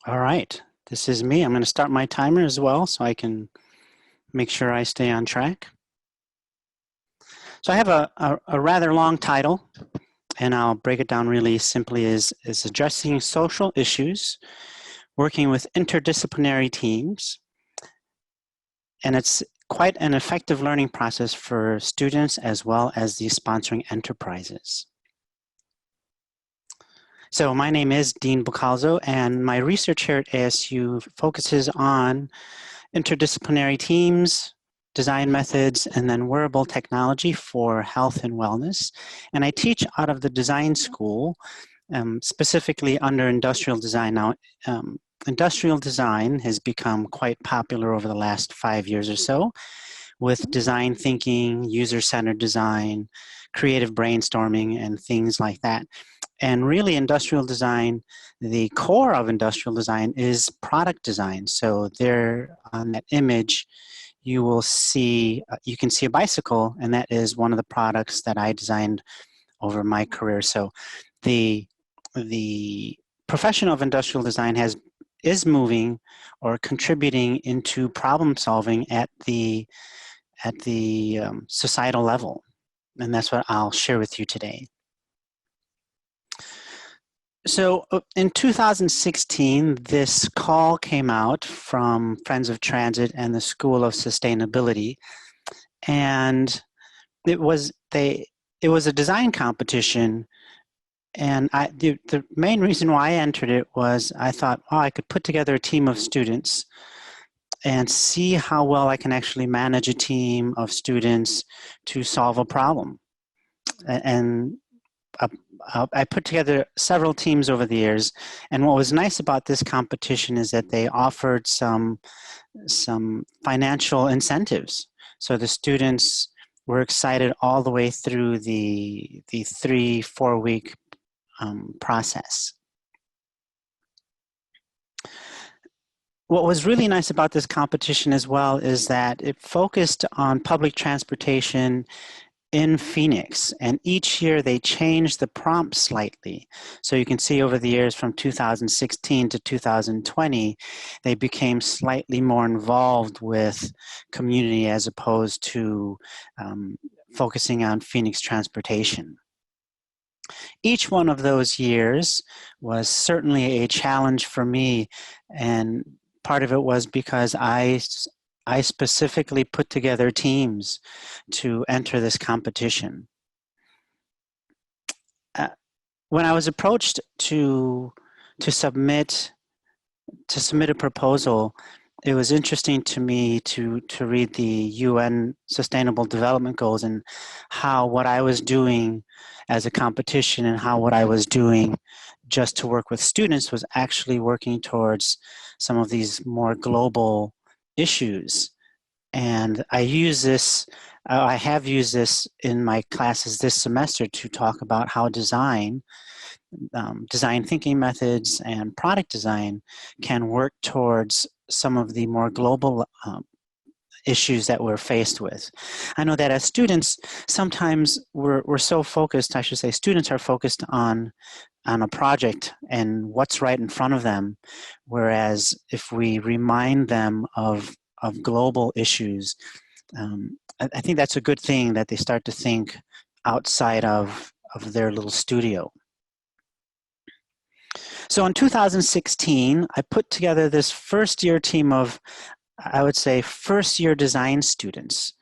All right, this is me. I'm going to start my timer as well so I can make sure I stay on track. So I have a rather long title, and I'll break it down really simply as addressing social issues, working with interdisciplinary teams, and it's quite an effective learning process for students as well as the sponsoring enterprises. So my name is Dean Bacalzo, and my research here at ASU focuses on interdisciplinary teams, design methods, and then wearable technology for health and wellness. And I teach out of the design school, specifically under industrial design. Now, industrial design has become quite popular over the last 5 years or so with design thinking, user-centered design, creative brainstorming, and things like that. And really, industrial design, the core of industrial design is product design. So there on that image, you will see, you can see a bicycle, and that is one of the products that I designed over my career. So the profession of industrial design is moving or contributing into problem solving at the societal level. And that's what I'll share with you today. So in 2016, this call came out from Friends of Transit and the School of Sustainability, and it was a design competition. And the main reason why I entered it was I thought, oh, I could put together a team of students and see how well I can actually manage a team of students to solve a problem. And I put together several teams over the years, and what was nice about this competition is that they offered some financial incentives. So the students were excited all the way through the 3-4 week process. What was really nice about this competition as well is that it focused on public transportation in Phoenix, and each year they changed the prompt slightly. So you can see over the years from 2016 to 2020, they became slightly more involved with community as opposed to focusing on Phoenix transportation. Each one of those years was certainly a challenge for me, and part of it was because I specifically put together teams to enter this competition. When I was approached to submit a proposal, it was interesting to me to read the UN Sustainable Development Goals and how what I was doing as a competition and how what I was doing just to work with students was actually working towards some of these more global issues. And I have used this in my classes this semester to talk about how design thinking methods and product design can work towards some of the more global issues that we're faced with. I know that as students, sometimes we're so focused, I should say, students are focused on a project and what's right in front of them, whereas if we remind them of global issues, I think that's a good thing that they start to think outside of their little studio. So in 2016, I put together this first year team of, I would say, first year design students.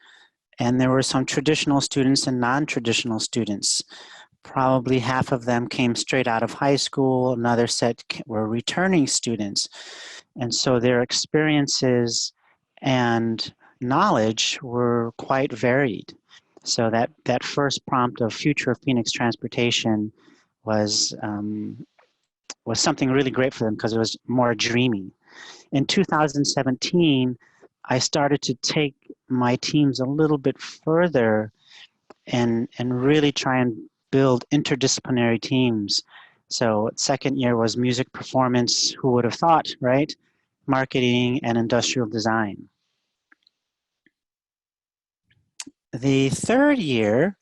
And there were some traditional students and non-traditional students. Probably half of them came straight out of high school. Another set were returning students. And so their experiences and knowledge were quite varied. So that first prompt of Future of Phoenix Transportation was something really great for them because it was more dreamy. In 2017, I started to take my teams a little bit further and really try and build interdisciplinary teams. So second year was music performance, who would have thought, right? Marketing and industrial design. The third year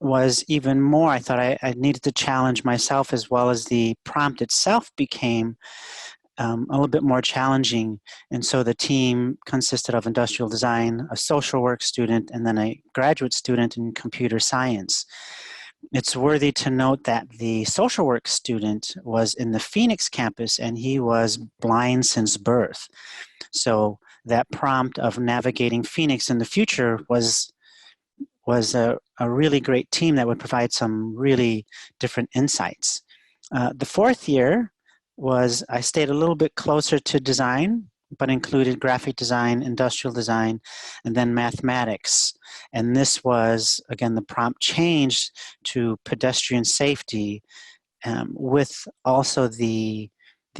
was even more. I thought I needed to challenge myself as well as the prompt itself became a little bit more challenging. And so the team consisted of industrial design, a social work student, and then a graduate student in computer science. It's worthy to note that the social work student was in the Phoenix campus and he was blind since birth. So that prompt of navigating Phoenix in the future was a really great team that would provide some really different insights. The fourth year was, I stayed a little bit closer to design, but included graphic design, industrial design, and then mathematics. And this was, again, the prompt changed to pedestrian safety, with also the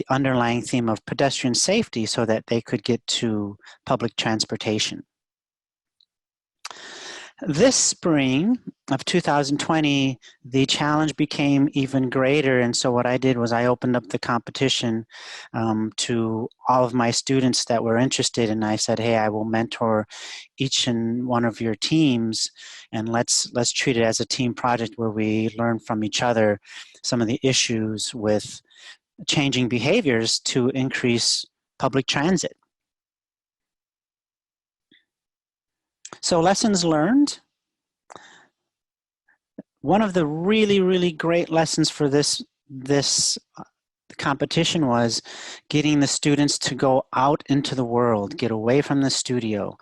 underlying theme of pedestrian safety so that they could get to public transportation. This spring of 2020, the challenge became even greater. And so what I did was I opened up the competition to all of my students that were interested. And I said, hey, I will mentor each and one of your teams. And let's treat it as a team project where we learn from each other some of the issues with changing behaviors to increase public transit. So lessons learned. One of the really, really great lessons for this competition was getting the students to go out into the world, get away from the studio.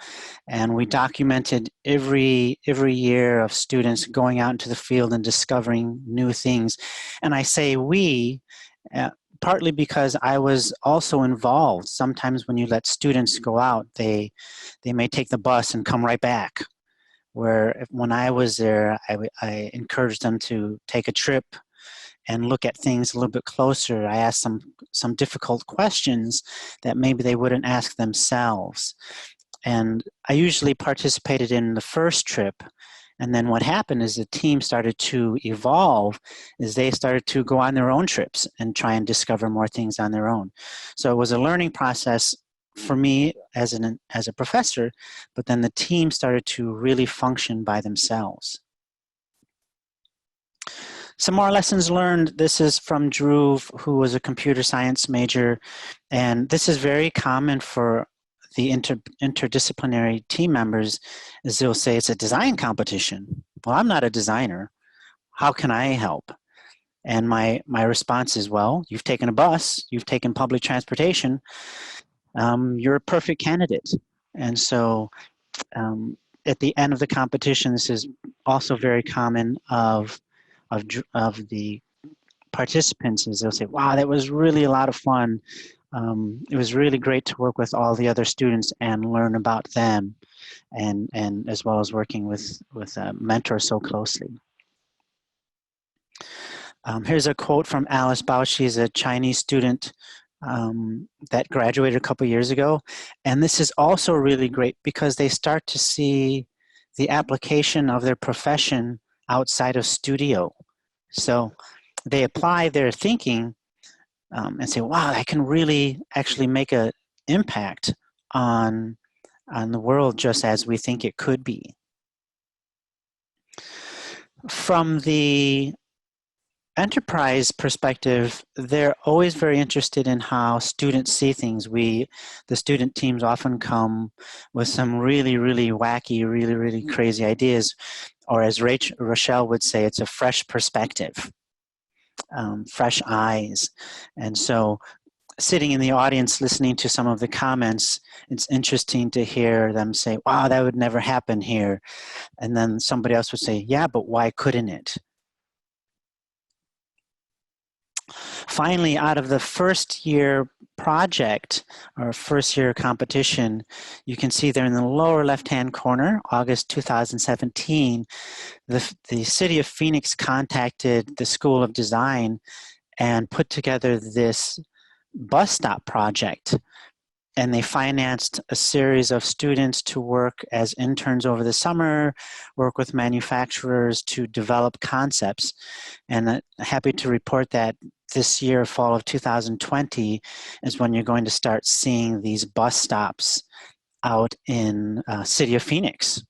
And we documented every year of students going out into the field and discovering new things. And I say we, partly because I was also involved. Sometimes when you let students go out, they may take the bus and come right back. Where when I was there, I encouraged them to take a trip and look at things a little bit closer. I asked them some difficult questions that maybe they wouldn't ask themselves. And I usually participated in the first trip. And then what happened is the team started to evolve as they started to go on their own trips and try and discover more things on their own. So it was a learning process for me as a professor, but then the team started to really function by themselves. Some more lessons learned. This is from Drew, who was a computer science major, and this is very common for the interdisciplinary team members, is they'll say it's a design competition. Well, I'm not a designer. How can I help? And my response is, well, you've taken a bus, you've taken public transportation, you're a perfect candidate. And so at the end of the competition, this is also very common of the participants, is they'll say, wow, that was really a lot of fun. It was really great to work with all the other students and learn about them, and as well as working with a mentor so closely. Here's a quote from Alice Bao. She's a Chinese student that graduated a couple years ago. And this is also really great because they start to see the application of their profession outside of studio. So they apply their thinking and say, wow, I can really actually make an impact on the world just as we think it could be. From the enterprise perspective, they're always very interested in how students see things. The student teams often come with some really, really wacky, really, really crazy ideas, or as Rochelle would say, it's a fresh perspective, fresh eyes. And so sitting in the audience listening to some of the comments, it's interesting to hear them say, wow, that would never happen here. And then somebody else would say, yeah, but why couldn't it? Finally, out of the first year project or first year competition, you can see there in the lower left-hand corner, August 2017, the city of Phoenix contacted the School of Design and put together this bus stop project. And they financed a series of students to work as interns over the summer, work with manufacturers to develop concepts. And I'm happy to report that this year, fall of 2020, is when you're going to start seeing these bus stops out in city of Phoenix.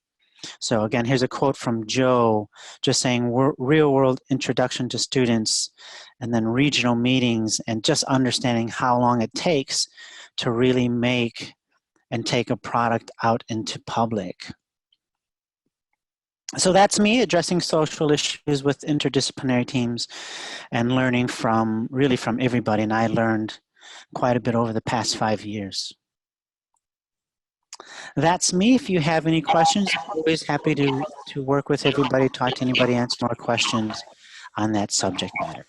So again, here's a quote from Joe, just saying real world introduction to students, and then regional meetings, and just understanding how long it takes to really make and take a product out into public. So that's me addressing social issues with interdisciplinary teams and learning from, really from everybody. And I learned quite a bit over the past 5 years. That's me. If you have any questions, I'm always happy to work with everybody, talk to anybody, answer more questions on that subject matter.